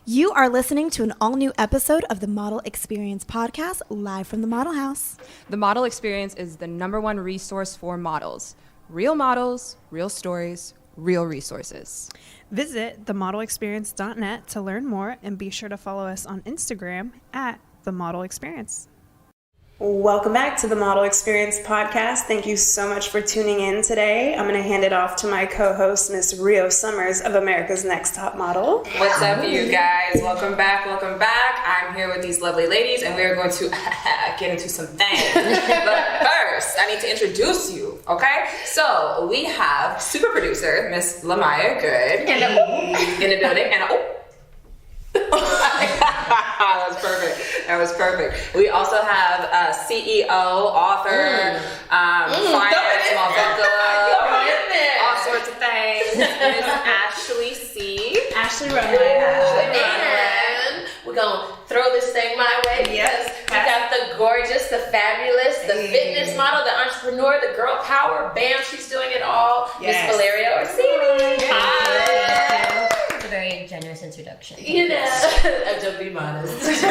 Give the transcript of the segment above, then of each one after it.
You are listening to an all-new episode of the Model Experience podcast, live from the Model House. The Model Experience is the #1 resource for models. Real models, real stories, real resources. Visit themodelexperience.net to learn more and be sure to follow us on Instagram at The Model Experience. Welcome back to the Model Experience podcast. Thank you so much for tuning in today. I'm going to hand it off to my co-host, Miss Rio Summers of America's Next Top Model. What's up, you guys? Welcome back, welcome back. I'm here with these lovely ladies, and we are going to get into some things. But first, I need to introduce you, okay? So, we have super producer, Miss Lamaya Good, in the building, and That was perfect. We also have CEO, author, finance, all sorts of things. Miss Ashley C. Ashley Runway. And we're going to throw this thing my way because we got the gorgeous, the fabulous, the fitness model, the entrepreneur, the girl power. Bam, she's doing it all. Miss Valeria Orsini. Hi. It's a very generous introduction. You know, don't be modest.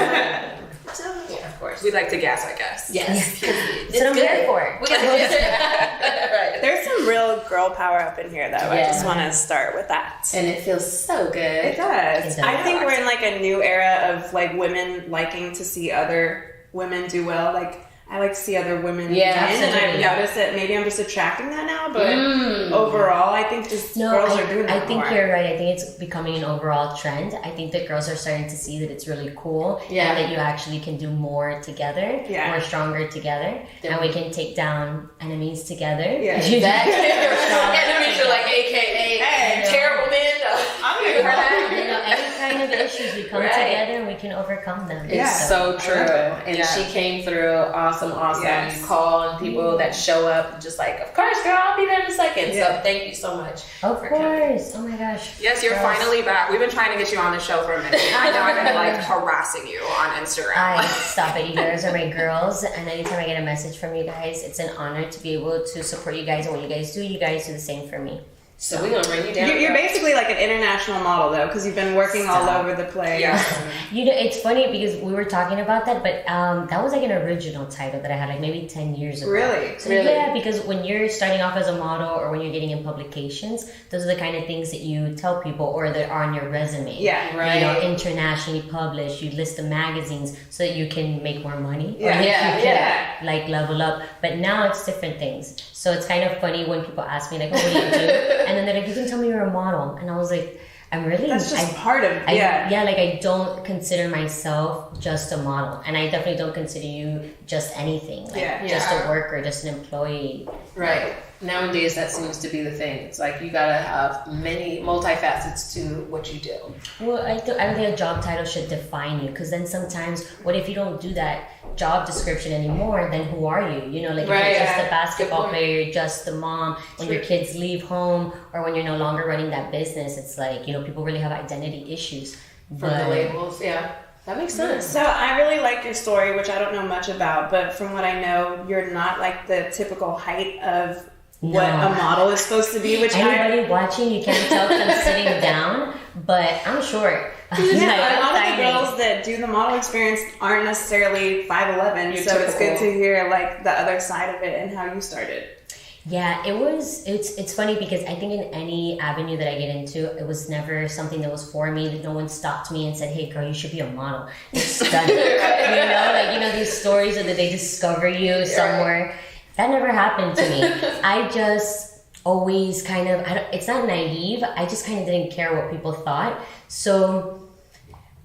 Yeah, of course. We like to gas, I guess. Yes. That's what I'm here for. Right. There's some real girl power up in here, though. I just want to start with that. And it feels so good. It does. I think we're in like a new era of like women liking to see other women do well. Like, I like to see other women win, and I've noticed that maybe I'm just attracting that now, but overall, I think just girls are doing that I think more. you're right. I think it's becoming an overall trend. I think that girls are starting to see that it's really cool and that you actually can do more together, more stronger together, and we can take down enemies together. Yeah, exactly. Enemies are like AKA terrible men. I'm here for that. You know, any kind of issues, we come together and we can overcome them. It's so true. And she came through awesome. Yes. You call on people that show up just like, of course, girl, I'll be there in a second. So thank you so much. Of course. Oh my gosh. Yes, you're finally back. We've been trying to get you on the show for a minute. I know I've been like harassing you on Instagram. Stop it. You guys are my girls, and anytime I get a message from you guys, it's an honor to be able to support you guys, and what you guys do the same for me. So we're going to bring you down. You're basically like an international model, though, because you've been working all over the place. Yeah. You know, it's funny because we were talking about that, but that was like an original title that I had like maybe 10 years ago. Really? So yeah, because when you're starting off as a model or when you're getting in publications, those are the kind of things that you tell people or that are on your resume. Yeah, right. You know, internationally published, you list the magazines so that you can make more money. Yeah, or you can like level up. But now it's different things. So it's kind of funny when people ask me like, oh, what do you do? And then they're like, you can tell me you're a model. And I was like, that's just part of like I don't consider myself just a model, and I definitely don't consider you just anything, like just a worker, just an employee. Right. Nowadays, that seems to be the thing. It's like you gotta have many multifacets to what you do. Well, I don't think a job title should define you, because then sometimes, what if you don't do that job description anymore? Then who are you? You know, like if you're just a basketball player, you're just the mom. When your kids leave home, or when you're no longer running that business, it's like, you know, people really have identity issues from the labels. Yeah. That makes sense. So I really like your story, which I don't know much about, but from what I know, you're not like the typical height of what a model is supposed to be. Which anybody watching, you can't tell because I'm sitting down, but I'm short. A lot of the girls that do the model experience aren't necessarily 5'11", so it's good to hear like the other side of it and how you started. Yeah, it's funny because I think in any avenue that I get into, it was never something that was for me, that no one stopped me and said, hey girl, you should be a model. It's done. You know, these stories that they discover you somewhere. That never happened to me. I just always kind of, it's not naive, I just kind of didn't care what people thought. So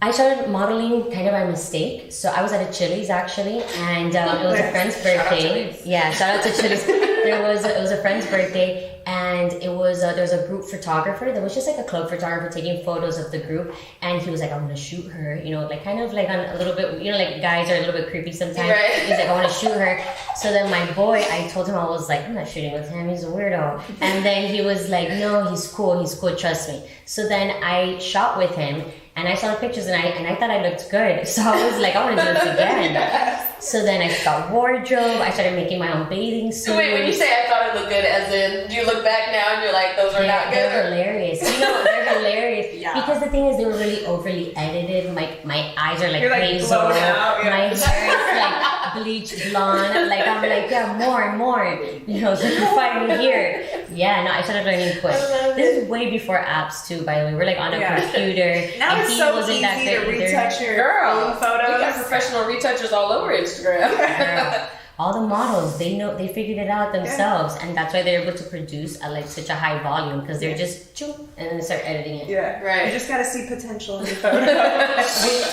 I started modeling kind of by mistake. So I was at a Chili's actually, and it was a friend's birthday. Shout out to Chili's. It was a friend's birthday, and it was there was a group photographer that was just like a club photographer taking photos of the group, and he was like, I want to shoot her, you know, like kind of like on a little bit, you know, like guys are a little bit creepy sometimes. Right. He's like, I want to shoot her. So then my boy, I told him, I was like, I'm not shooting with him, he's a weirdo. And then he was like, no, he's cool, trust me. So then I shot with him, and I saw the pictures, and I thought I looked good. So I was like, I want to do this again. So then I got wardrobe. I started making my own bathing suit. Wait, when you say I thought it looked good, as in you look back now and you're like, those are not good? They're hilarious. You know, they're hilarious. Yeah. Because the thing is, they were really overly edited. My eyes are like You're, like, hazel. blown out, yeah. My hair is like bleach blonde. Like I'm like, yeah, more. You know, so you find me here. Yeah, no, I started learning quick. This is way before apps too, by the way. We're like on a computer. Now and it's he so wasn't easy that to good either. retouch your Girl, own photos. we got professional retouchers all over Instagram. Girl, all the models, they figured it out themselves, and that's why they're able to produce at like such a high volume, because they're just choop, and then start editing it. Yeah, Right. You just gotta see potential in the photo.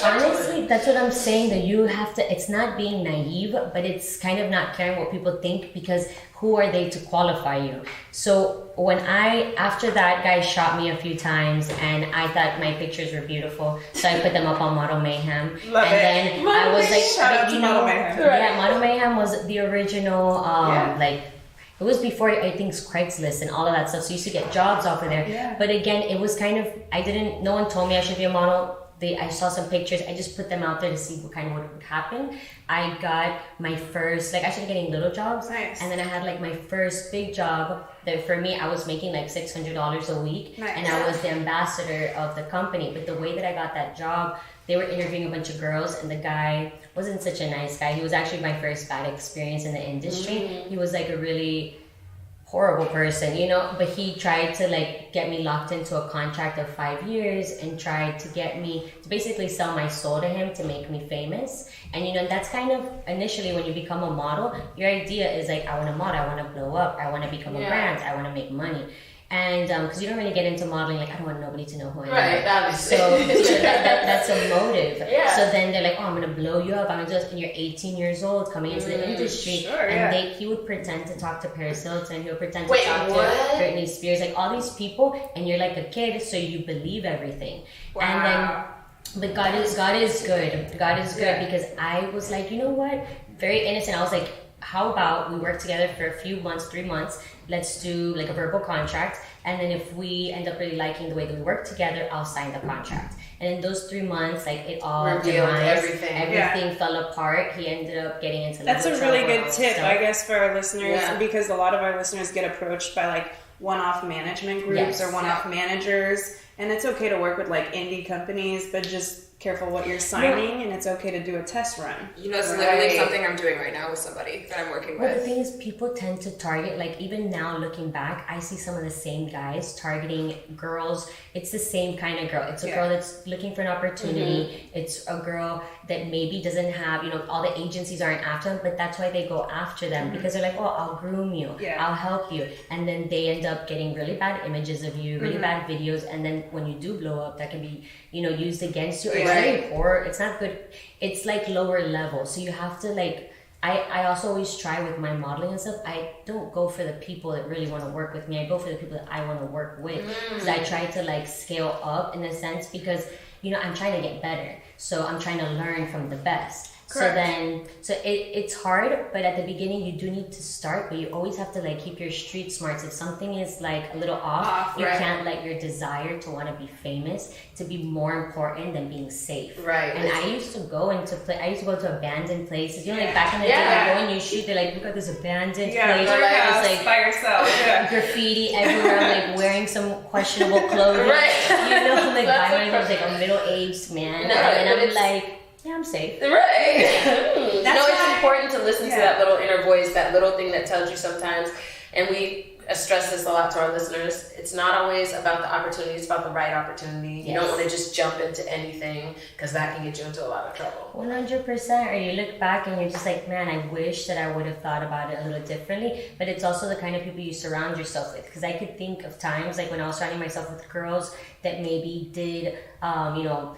Honestly, that's what I'm saying, that you have to, it's not being naive, but it's kind of not caring what people think, because who are they to qualify you? So after that guy shot me a few times, and I thought my pictures were beautiful, so I put them up on Model Mayhem. Love and it. then I was like, Shout out to Model Mayhem. Yeah, Model Mayhem was the original, like, it was before, I think, Craigslist and all of that stuff. So you used to get jobs off of there. Yeah. But again, it was kind of, no one told me I should be a model. I saw some pictures. I just put them out there to see what would happen. I got my first, like, I started getting little jobs. Nice. And then I had like my first big job that for me, I was making like $600 a week. Nice. And I was the ambassador of the company. But the way that I got that job, they were interviewing a bunch of girls, and the guy wasn't such a nice guy. He was actually my first bad experience in the industry. He was like a really horrible person, you know, but he tried to like get me locked into a contract of 5 years and tried to get me to basically sell my soul to him to make me famous. And you know, that's kind of initially when you become a model, your idea is like, I want to model, I want to blow up, I want to become a brand, I want to make money. And because you don't really get into modeling, like, I don't want nobody to know who I am. Right, obviously. So that's a motive. Yeah. So then they're like, oh, I'm going to blow you up. I'm going to just, and you're 18 years old coming into the industry. Sure, and he would pretend to talk to Paris Hilton. He would pretend to Wait, talk what? to Britney Spears. Like all these people, and you're like a kid, so you believe everything. Wow. And then, but God is good. God is good because I was like, you know what? Very innocent. I was like, how about we work together for a few months, 3 months. Let's do like a verbal contract. And then if we end up really liking the way that we work together, I'll sign the contract. And in those 3 months, like it all Revealed demised. everything. Everything fell apart. He ended up getting into That's a legal really trouble good tip, and I stuff. guess, for our listeners, Yeah. because a lot of our listeners get approached by like one-off management groups Yes. or one-off managers, and it's okay to work with like indie companies, but just careful what you're signing, and it's okay to do a test run. You know, it's literally Right. something I'm doing right now with somebody that I'm working Well, the with. thing is, people tend to target, like even now looking back, I see some of the same guys targeting girls. It's the same kind of girl. It's a girl that's looking for an opportunity. It's a girl that maybe doesn't have, you know, all the agencies aren't after them, but that's why they go after them because they're like, oh, I'll groom you. Yeah. I'll help you. And then they end up getting really bad images of you, really bad videos. And then when you do blow up, that can be, you know, used against you. It's Right. really poor. It's not good. It's like lower level. So you have to like, I also always try with my modeling and stuff, I don't go for the people that really want to work with me. I go for the people that I want to work with. Because I try to like scale up in a sense because, you know, I'm trying to get better. So I'm trying to learn from the best. Correct. So it's hard, but at the beginning you do need to start, but you always have to like keep your street smarts. If something is like a little off, you right. can't let your desire to want to be famous to be more important than being safe. Right. And I used to go to abandoned places. You know, like back in the Yeah. day, you go and you shoot, they're like, look at this abandoned Yeah, place. your Right. house It's like by yourself. Yeah. graffiti everywhere, like wearing some questionable clothing. Right. You know, like That's my mind was like a middle-aged man. No, and but I'm it's- like, yeah, I'm safe. Right. No, it's why- important to listen to Yeah. that little inner voice, that little thing that tells you sometimes. And we stress this a lot to our listeners. It's not always about the opportunity, it's about the right opportunity. You don't Yes. want to just jump into anything because that can get you into a lot of trouble. 100%. Or you look back and you're just like, man, I wish that I would have thought about it a little differently. But it's also the kind of people you surround yourself with. Because I could think of times like when I was surrounding myself with girls that maybe did, you know,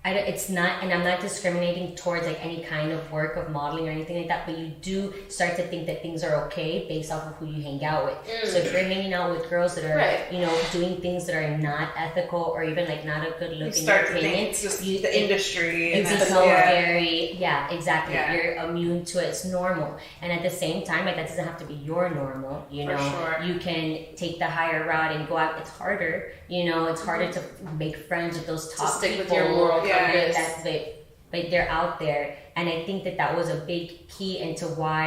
it's not, and I'm not discriminating towards like any kind of work of modeling or anything like that, but you do start to think that things are okay based off of who you hang out with. So if you're hanging out with girls that are, Right. you know, doing things that are not ethical or even like not a good look You in start your to think opinion, it's just you- the industry. you And that's, become yeah. very, exactly. Yeah. You're immune to it. It's normal. And at the same time, like that doesn't have to be your normal, you For know. sure. You can take the higher route and go out. It's harder, you know, it's harder to make friends with those top stick with people. your moral Yeah. compass. But they're out there. And I think that was a big key into why,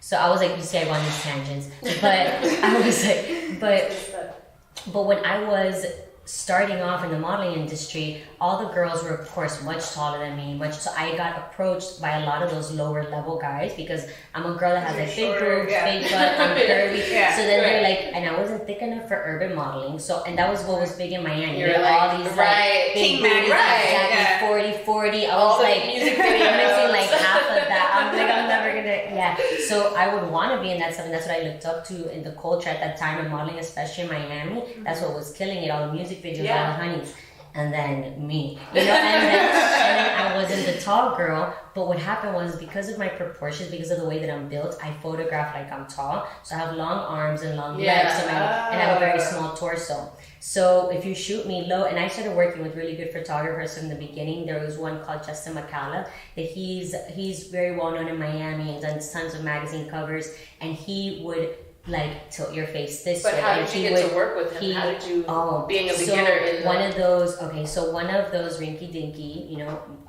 so I was like, you see, I go on these tangents, but I was like, but when I was starting off in the modeling industry, all the girls were of course much taller than me, so I got approached by a lot of those lower level guys because I'm a girl that has like big boobs, big butt, I'm curvy. So then they're like, and I wasn't thick enough for urban modeling. So, and that was what was big in Miami. You're like, all these like big booties, exactly 40. I was like, music I'm missing like half of that. I'm like, I'm never gonna, So I would want to be in that stuff, and that's what I looked up to in the culture at that time in modeling, especially in Miami. That's what was killing it, all the music videos, all the honeys. And then me, and then I wasn't the tall girl. But what happened was, because of my proportions, because of the way that I'm built, I photograph like I'm tall. So I have long arms and long legs, and I have a very small torso. So if you shoot me low, and I started working with really good photographers from the beginning. There was one called Justin McCalla, that he's very well known in Miami and done tons of magazine covers, and he would like tilt your face this way. But how did you get to work with him? How did you, being a beginner in one of those rinky dinky,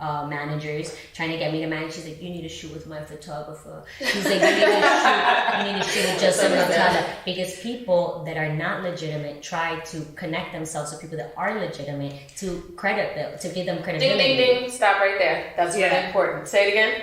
managers trying to get me to manage, she's like, you need to shoot with my photographer. He's like, you need to shoot with Justin McCalla, because people that are not legitimate try to connect themselves to people that are legitimate to credit them, to give them credibility. Ding, ding, ding. Stop right there. That's really important. Say it again.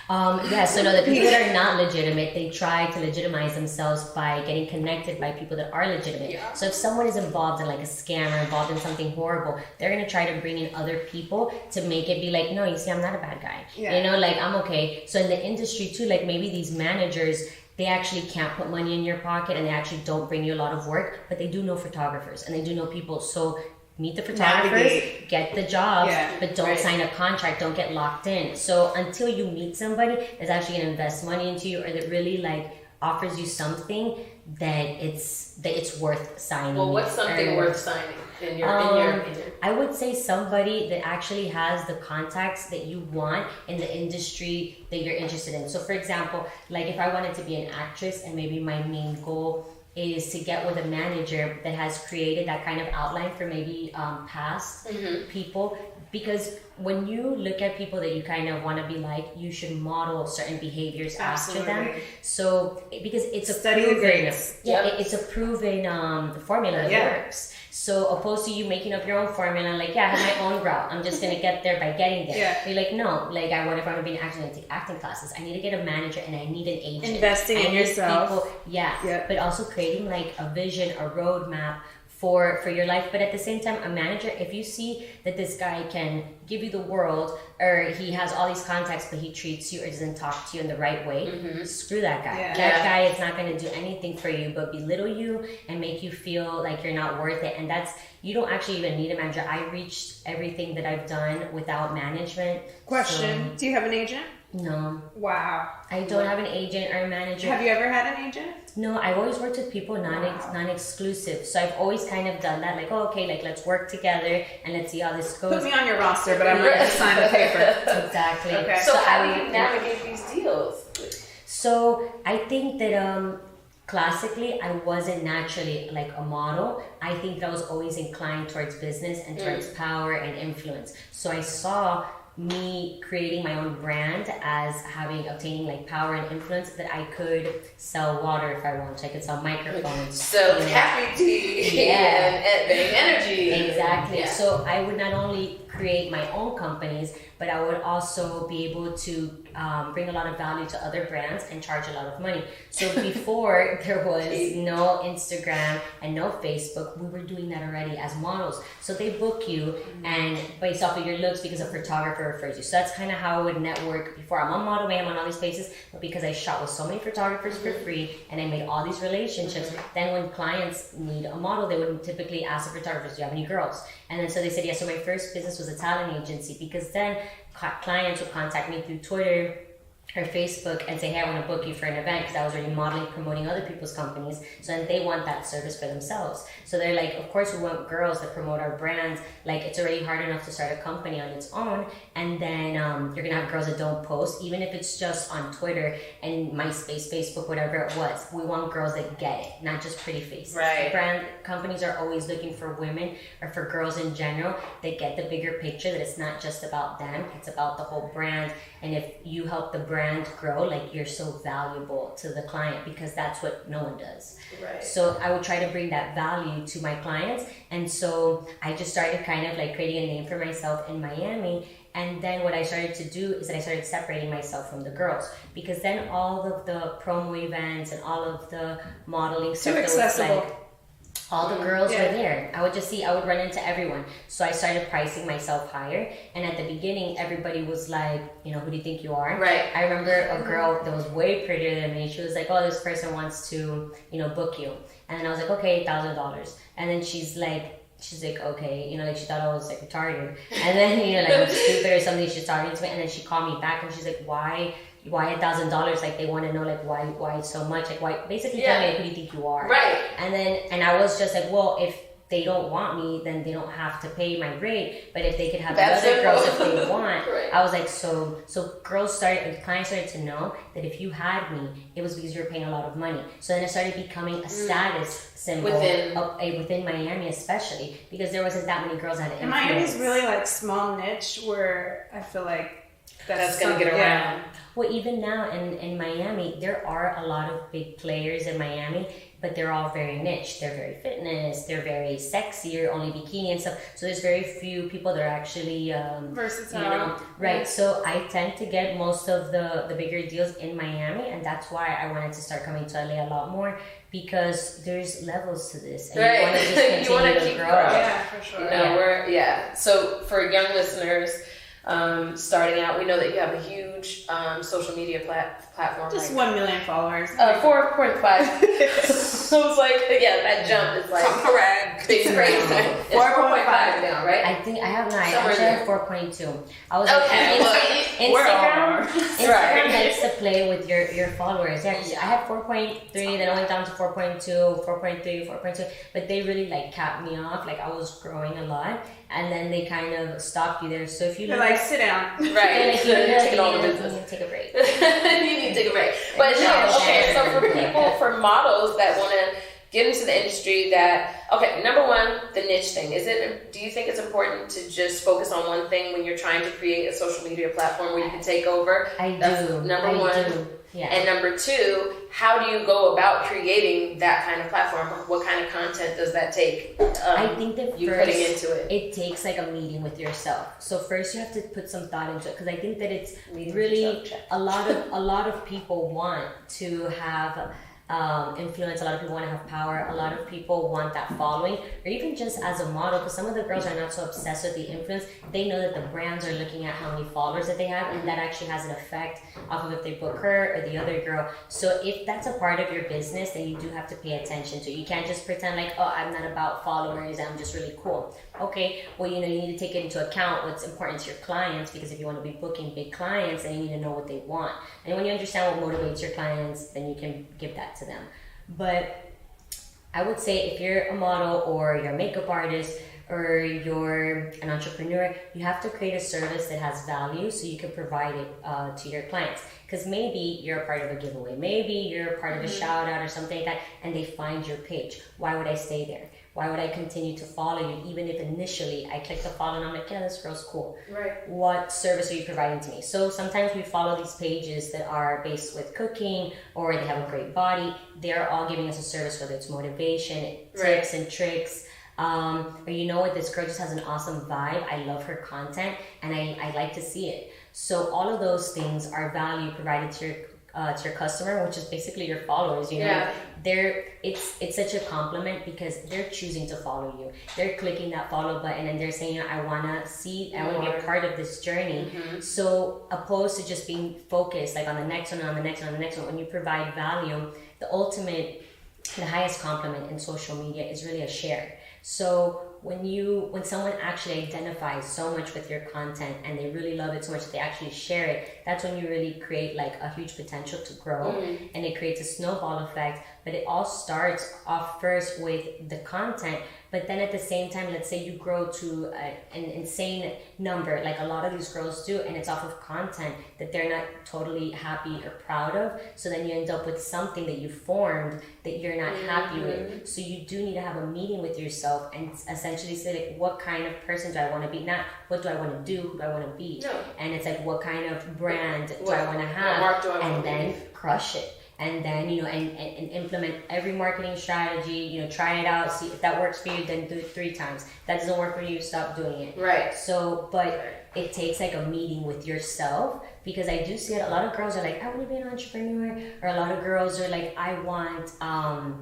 So no, the people that are not legitimate, they try to legitimize themselves by getting connected by people that are legitimate. Yeah. So if someone is involved in like a scam or involved in something horrible, they're going to try to bring in other people to make it be like, no, you see, I'm not a bad guy. Yeah. Like, I'm okay. So in the industry too, like maybe these managers, they actually can't put money in your pocket, and they actually don't bring you a lot of work, but they do know photographers and they do know people. So meet the photographers, get the jobs, but don't sign a contract, don't get locked in. So until you meet somebody that's actually going to invest money into you, or that really like offers you something that it's worth signing. Well, what's something worth signing in your opinion? I would say somebody that actually has the contacts that you want in the industry that you're interested in. So for example, like if I wanted to be an actress, and maybe my main goal is to get with a manager that has created that kind of outline for maybe past people. Because when you look at people that you kind of want to be like, you should model certain behaviors after them. So because it's it's a proven formula that works. So opposed to you making up your own formula, like, I have my own route, I'm just gonna get there by getting there. You're like, no, like, if I want to be an actor, I take acting classes. I need to get a manager, and I need an agent. Investing in yourself. But also creating like a vision, a roadmap for your life. But at the same time, a manager, if you see that this guy can give you the world, or he has all these contacts, but he treats you or doesn't talk to you in the right way, screw that guy. That guy is not going to do anything for you but belittle you and make you feel like you're not worth it. And you don't actually even need a manager. I reached everything that I've done without management. Question, do you have an agent? No. Wow. I don't have an agent or a manager. Have you ever had an agent? No, I've always worked with people non-exclusive. So I've always kind of done that, like, let's work together and let's see how this goes. Put me on your roster, but I'm not going to sign the paper. Exactly. Okay. So how do you navigate these deals? So I think that classically, I wasn't naturally like a model. I think that I was always inclined towards business and towards power and influence. So I saw me creating my own brand as obtaining like power and influence, that I could sell water if I wanted. I could sell microphones, so happy tea and energy. Exactly. So I would not only create my own companies, but I would also be able to bring a lot of value to other brands and charge a lot of money. So before there was no Instagram and no Facebook, we were doing that already as models. So they book you and based off of your looks, because a photographer refers you. So that's kind of how I would network before. I'm on Model Way, I'm on all these places, but because I shot with so many photographers for free and I made all these relationships, then when clients need a model, they would typically ask the photographers, do you have any girls? And then so they said, yes. So my first business was a talent agency, because then clients would contact me through Twitter or Facebook and say, hey, I want to book you for an event, because I was already modeling, promoting other people's companies. So then they want that service for themselves. So they're like, of course we want girls that promote our brands. Like, it's already hard enough to start a company on its own. And then you're going to have girls that don't post, even if it's just on Twitter and MySpace, Facebook, whatever it was. We want girls that get it, not just pretty faces. Right. Brand companies are always looking for women, or for girls in general, that get the bigger picture, that it's not just about them, it's about the whole brand. And if you help the brand brand grow, like you're so valuable to the client, because that's what no one does. Right. So I would try to bring that value to my clients. And so I just started kind of like creating a name for myself in Miami. And then what I started to do is that I started separating myself from the girls, because then all of the promo events and all of the modeling stuff that was like, all the girls were there. I would run into everyone. So I started pricing myself higher. And at the beginning, everybody was like, you know, who do you think you are? Right. I remember a girl that was way prettier than me. She was like, oh, this person wants to, you know, book you. And then I was like, okay, $1,000. And then she's like, okay, you know, like she thought I was like retarded. And then, you know, like I'm stupid or something, she's talking to me. And then she called me back and she's like, why $1,000? Like they want to know like why so much? Like why, basically tell me like, who do you think you are? Right. And I was just like, well, if they don't want me, then they don't have to pay my rate. But if they could have the other girls if they want, right. I was like, so clients started to know that if you had me, it was because you were paying a lot of money. So then it started becoming a status symbol within Miami, especially because there wasn't that many girls that had influence. Miami's really like small niche where I feel like that's gonna get around. Well, even now in Miami, there are a lot of big players in Miami, but they're all very niche. They're very fitness, they're very sexy or only bikini and stuff. So there's very few people that are actually versatile. You know, right. So I tend to get most of the bigger deals in Miami, and that's why I wanted to start coming to LA a lot more, because there's levels to this. And right. You want to just continue to keep grow. Yeah, for sure. No, So for young listeners, starting out, we know that you have a huge social media platform. Just 1 million followers. 4.5. So it was like, that jump is like correct. Big crazy. 4.5 now, right? I think I have 9. Actually, I have 4.2. I was Instagram likes to play with your followers. Yeah, I had 4.3, then I went down to 4.2, 4.3, 4.2, but they really like capped me off. Like I was growing a lot, and then they kind of stopped you there. So if you They're like, sit down. Right. Like, Taking all the you business. need to take a break. You need to take a break. But so for models that want to get into the industry, number one, the niche thing. Do you think it's important to just focus on one thing when you're trying to create a social media platform where you can take over? That's number one. Yeah. And number two, how do you go about creating that kind of platform? What kind of content does that take? I think that you putting into it. It takes like a meeting with yourself. So first you have to put some thought into it, because I think that it's really a lot of people want to have influence. A lot of people want to have power. A lot of people want that following, or even just as a model, because some of the girls are not so obsessed with the influence. They know that the brands are looking at how many followers that they have, and that actually has an effect off of if they book her or the other girl. So if that's a part of your business, then you do have to pay attention to it. You can't just pretend like, oh, I'm not about followers, I'm just really cool. Okay, well, you need to take it into account what's important to your clients, because if you want to be booking big clients, then you need to know what they want. And when you understand what motivates your clients, then you can give that to them. But I would say if you're a model or you're a makeup artist or you're an entrepreneur, you have to create a service that has value so you can provide it to your clients. Because maybe you're a part of a giveaway, maybe you're a part of a shout out or something like that, and they find your page. Why would I stay there? Why would I continue to follow you, even if initially I click the follow and I'm like, yeah, this girl's cool. Right. What service are you providing to me? So sometimes we follow these pages that are based with cooking, or they have a great body. They're all giving us a service, whether it's motivation, tips and tricks. Or you know what, this girl just has an awesome vibe. I love her content, and I like to see it. So all of those things are value provided to your customer, which is basically your followers. You know, it's such a compliment, because they're choosing to follow you. They're clicking that follow button and they're saying, I want to be a part of this journey. So opposed to just being focused like on the next one, on the next one, on the next one, when you provide value, the highest compliment in social media is really a share. So when someone actually identifies so much with your content and they really love it so much that they actually share it, that's when you really create like a huge potential to grow, and it creates a snowball effect. But it all starts off first with the content, But then at the same time, let's say you grow to an insane number, like a lot of these girls do, and it's off of content that they're not totally happy or proud of. So then you end up with something that you formed that you're not happy with. So you do need to have a meeting with yourself and essentially say, like, what kind of person do I want to be? Not what do I want to do, who do I want to be? No. And it's like, what kind of brand do I want to have? mark do I and want to then be? crush it. And then, you know, and implement every marketing strategy, you know, try it out, see if that works for you, then do it 3 times. That doesn't work for you, stop doing it. Right. So, but it takes like a meeting with yourself, because I do see it. A lot of girls are like, I want to be an entrepreneur, or a lot of girls are like, I want to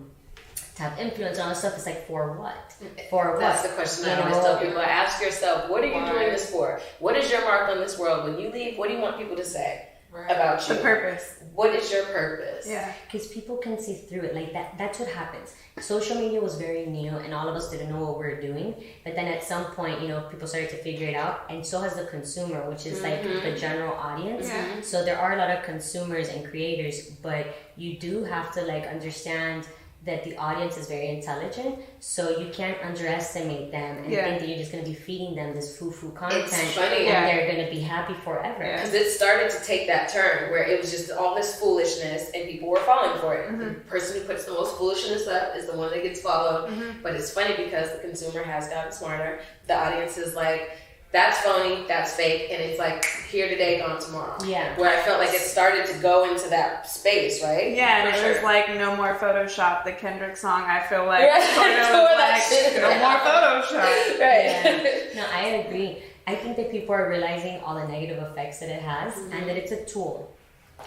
have influence on stuff. It's like, for what? For what? That's the question I You always know? tell people. Ask yourself, what are you doing this for? What is your mark on this world? When you leave, what do you want people to say about you? The purpose. What is your purpose? Yeah. Because people can see through it. Like that's what happens. Social media was very new and all of us didn't know what we were doing. But then at some point, you know, people started to figure it out, and so has the consumer, which is like the general audience. Yeah. So there are a lot of consumers and creators, but you do have to like understand that the audience is very intelligent, so you can't underestimate them and think that you're just going to be feeding them this foo-foo content It's funny, and they're going to be happy forever. Because it started to take that turn where it was just all this foolishness and people were falling for it. The person who puts the most foolishness up is the one that gets followed. But it's funny because the consumer has gotten smarter. The audience is like, that's phony, that's fake, and it's like here today, gone tomorrow. Yeah. Where I felt like it started to go into that space, right? Yeah, and For it was sure. like No More Photoshop, the Kendrick song. I feel like Right. sort of Tore was that like, shit no down. more Photoshop. Right. No, I agree. I think that people are realizing all the negative effects that it has and that it's a tool.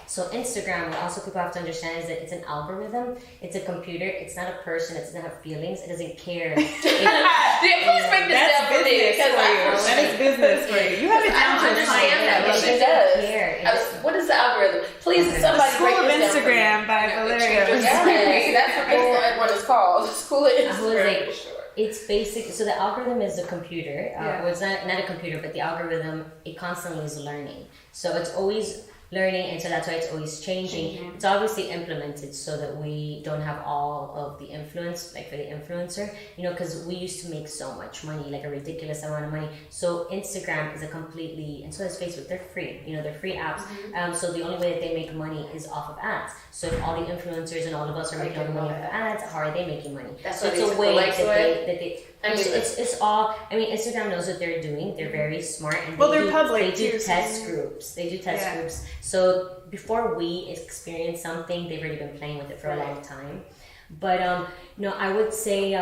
So Instagram, what also people have to understand is that it's an algorithm, it's a computer, it's not a person, it doesn't have feelings, it doesn't care. Please break this down for me, because That is business for you. You have it I down don't to a understand that, but science. she does. What is the algorithm? Please, somebody School break of this down for me. Instagram by Valeria. Yeah, that's what what it's called. School of I was Instagram, like, for sure. it's basic. So the algorithm is a computer. Yeah. Well, it's not a computer, but the algorithm, it constantly is learning. So it's always learning, and so that's why it's always changing. It's obviously implemented so that we don't have all of the influence, like for the influencer, you know, because we used to make so much money, like a ridiculous amount of money. So Instagram is a completely, and so is Facebook, they're free, you know, they're free apps. So the only way that they make money is off of ads. So if all the influencers and all of us are making money off of ads, how are they making money? That's so why it's they a took way the likes that away. they I mean, it's all. I mean, Instagram knows what they're doing. They're very smart, and Well, they they're do, public, They do too, so- test groups. They do test Yeah. groups. So before we experience something, they've already been playing with it for a long time. But no, I would say.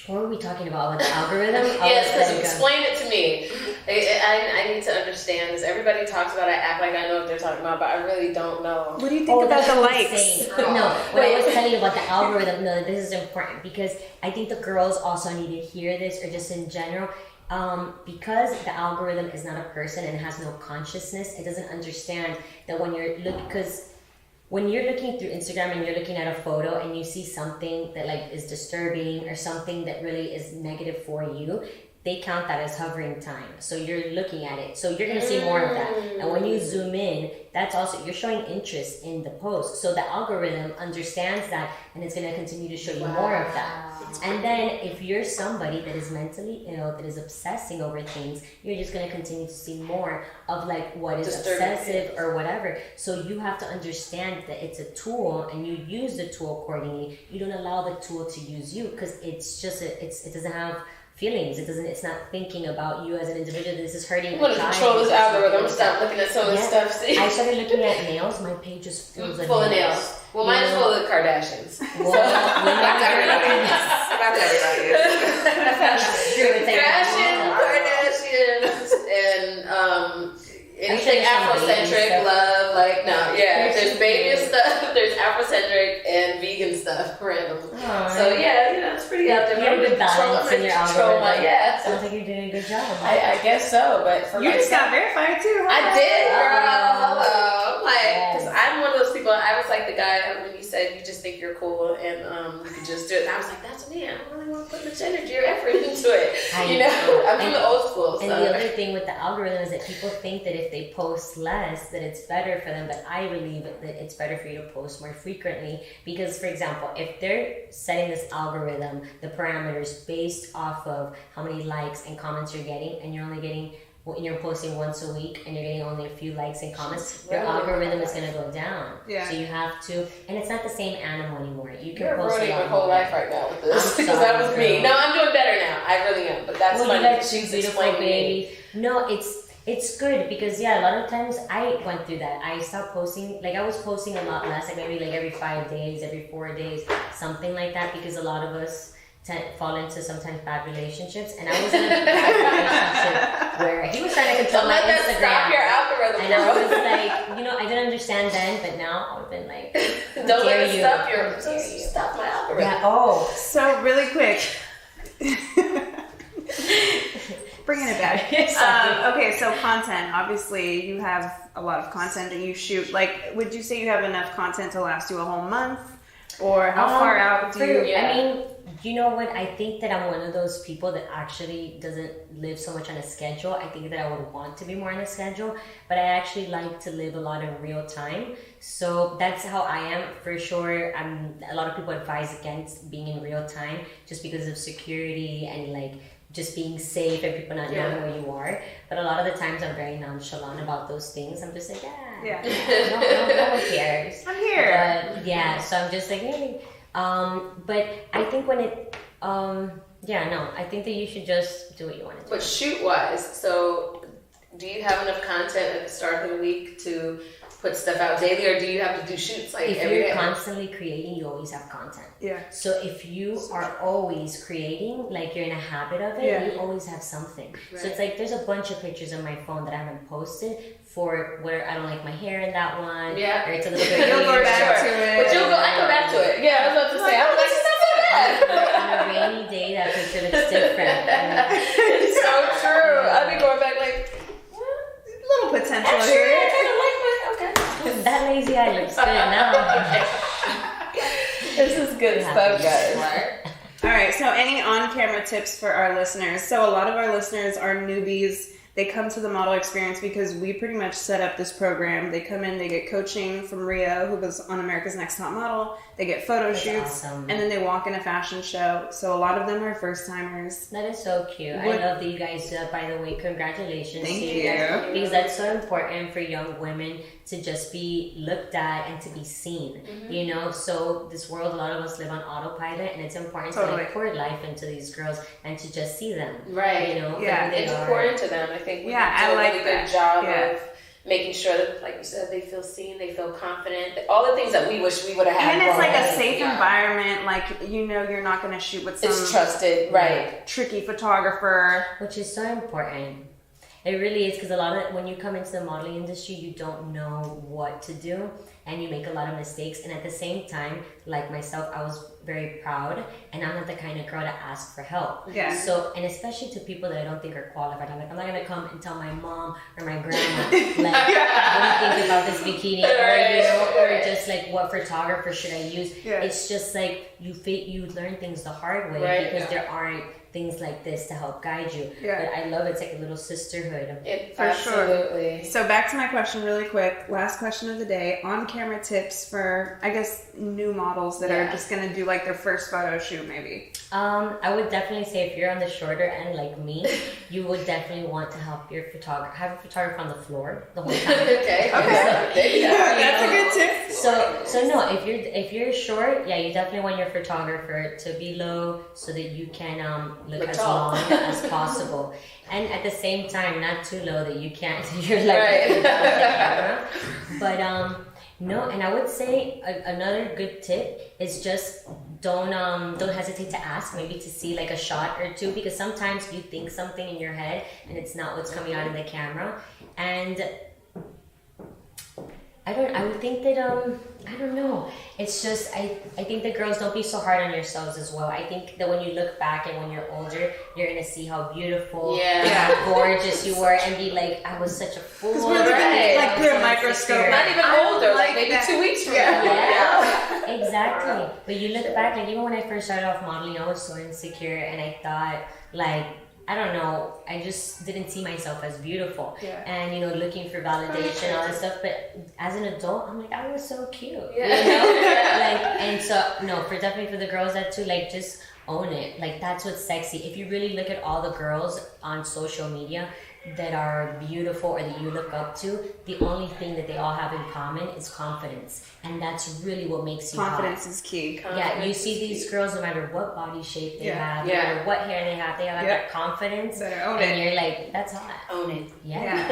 What were we talking about the algorithm? Yes, because explain it to me. I need to understand this. Everybody talks about it. I act like I know what they're talking about, but I really don't know. What do you think about that's the what I'm likes? saying. No, what I was telling you about the algorithm, no, this is important because I think the girls also need to hear this, or just in general. Because the algorithm is not a person and has no consciousness, it doesn't understand that when you're when you're looking through Instagram and you're looking at a photo and you see something that like is disturbing or something that really is negative for you, they count that as hovering time. So you're looking at it. So you're going to see more of that. And when you zoom in, that's also, you're showing interest in the post. So the algorithm understands that and it's going to continue to show you more of that. And then if you're somebody that is mentally ill, that is obsessing over things, you're just going to continue to see more of like what is obsessive or whatever. So you have to understand that it's a tool and you use the tool accordingly. You don't allow the tool to use you because it's just, it doesn't have feelings. It's not thinking about you as an individual. This is hurting. I'm gonna control this algorithm. Stop looking at some of this stuff. See, I started looking at nails. My page just full of nails. Well, mine is full of the Kardashians. Well, not everybody. Not everybody. Kardashians, and anything Afrocentric, love, like, no, yeah. There's baby stuff, there's Afrocentric and vegan stuff, random. So, yeah, you know, it's pretty out there. You have a good balance in your algorithm. Yeah. Sounds like you're doing a good job. I guess so, but for You just myself, got verified too, huh? I did, girl. Hello. like, because I'm one of those people. I was like the guy when you said you just think you're cool and you can just do it. And I was like, that's me. I don't really want to put much energy or effort into it. I'm from the old school. And the other thing with the algorithm is that people think that if they post less, that it's better for them. But I believe that it's better for you to post more frequently because, for example, if they're setting this algorithm, the parameters based off of how many likes and comments you're getting, and you're only getting when you're posting once a week and you're getting only a few likes and comments, your algorithm is going to go down. Yeah. So you have to, and it's not the same animal anymore. You can You're post ruining a lot my whole more. life right now with this because sorry, that was me. girl. No, I'm doing better now. I really am. But that's Well, funny. you got She's two beautiful explaining me. babies. No, it's good because a lot of times I went through that. I stopped posting, like I was posting a lot less, like maybe like every 5 days, every 4 days, something like that, because a lot of us fall into sometimes bad relationships, and I was in a bad relationship where he was trying to control Don't my let that Instagram. stop your algorithm, And I was like, I didn't understand then, but now I would have been like, Don't let dare it you. stop your How dare you. stop my algorithm. Yeah. Oh. So really quick. Bringing it back. Okay, so content. Obviously, you have a lot of content that you shoot. Like, would you say you have enough content to last you a whole month? Or how far out do you... I mean, you know what? I think that I'm one of those people that actually doesn't live so much on a schedule. I think that I would want to be more on a schedule, but I actually like to live a lot in real time. So that's how I am for sure. A lot of people advise against being in real time just because of security and like just being safe and people not knowing where you are. But a lot of the times I'm very nonchalant about those things. I'm just like, no one cares. I'm here. But yeah, so I'm just like, hey. But I think when it, I think that you should just do what you want to do. But shoot wise, so do you have enough content at the start of the week to put stuff out daily, or do you have to do shoots like if every you're day? constantly creating, you always have content. Yeah. So if you are always creating, like you're in a habit of it, you always have something. Right. So it's like there's a bunch of pictures on my phone that I haven't posted for where I don't like my hair in that one. Yeah. Or it's a little bit You'll go weird. back to it. But I go back to it. Yeah, I was about to say, I'm like, it's not so bad. On a rainy day, that picture looks different. It's so true. I'll be going back like, A little potential actually, here. I kind of like my, okay. That lazy eye looks good now. This is good stuff, guys. All right, so any on-camera tips for our listeners? So a lot of our listeners are newbies. They come to the model experience because we pretty much set up this program. They come in, they get coaching from Rio, who was on America's Next Top Model. They get photo shoots, awesome. and then they walk in a fashion show. So a lot of them are first-timers. That is so cute. I love that you guys do that, by the way. Congratulations Thank to you. guys. Because that's so important for young women to just be looked at and to be seen. You know, so this world, a lot of us live on autopilot, and it's important to like pour life into these girls and to just see them. Right. You know, Yeah. And to pour into them. I think we do I a like really that. good job Yeah. of making sure that, like you said, they feel seen, they feel confident. All the things that we wish we would have had. And it's like growing a up. safe Yeah. environment. Like, you're not going to shoot with some It's trusted, right? tricky photographer. Which is so important. It really is, because a lot of when you come into the modeling industry, you don't know what to do and you make a lot of mistakes. And at the same time, like myself, I was very proud, and I'm not the kind of girl to ask for help. Yeah. So, and especially to people that I don't think are qualified. I'm not gonna come and tell my mom or my grandma like, what do you think about this bikini, or just like what photographer should I use? Yeah. It's just like you learn things the hard way, Right. because there aren't things like this to help guide you. Yeah. But I love it. It's like a little sisterhood. For sure. Absolutely. So back to my question really quick. Last question of the day. On-camera tips for, I guess, new models that are just going to do like their first photo shoot maybe. I would definitely say if you're on the shorter end like me, you would definitely want to help your photographer. Have a photographer on the floor the whole time. Okay. That's a good tip. So no, if you're short, you definitely want your photographer to be low so that you can look as tall. long as possible, and at the same time not too low that you can't. You're like Right. looking down at the camera. But no, and I would say another good tip is just don't hesitate to ask, maybe to see like a shot or two, because sometimes you think something in your head and it's not what's coming out in the camera. And I would think that I don't know. It's just, I think that girls, don't be so hard on yourselves as well. I think that when you look back and when you're older, you're going to see how beautiful and how gorgeous you were and be like, I was such a fool. Because we're looking like through a microscope. Not even older, like maybe 2 weeks from now. Yeah, exactly. But you look back, like even when I first started off modeling, I was so insecure and I thought, like, I don't know, I just didn't see myself as beautiful. Yeah. And, you know, looking for validation, all that stuff. But as an adult, I'm like, I was so cute. Yeah. You know? Like, and so, no, definitely for the girls that too, like, just own it. Like, that's what's sexy. If you really look at all the girls on social media that are beautiful or that you look up to, the only thing that they all have in common is confidence. And that's really what makes you Confidence hot. is key. Yeah, you see these girls, no matter what body shape they have, no Yeah. matter what hair they have that confidence. Better own and it. you're like, that's hot. Own it. Yeah.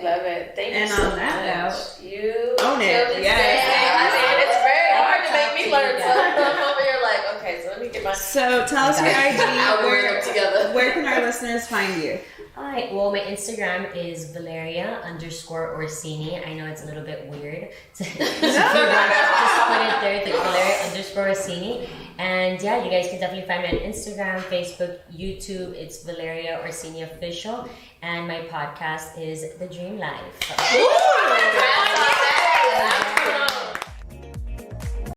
Love it. Thank you And so on that much. note, You own it. killed Yes. I mean, it's very hard to make me Talk to learn you something. I'm over here like, okay, so let me get my So tell us your ID. algorithm together. Where can our listeners find you? All right. Well, my Instagram is Valeria_Orsini. I know it's a little bit weird to just put it there. It's like Valeria_Orsini. And yeah, you guys can definitely find me on Instagram, Facebook, YouTube. It's Valeria Orsini Official. And my podcast is The Dream Life. I'm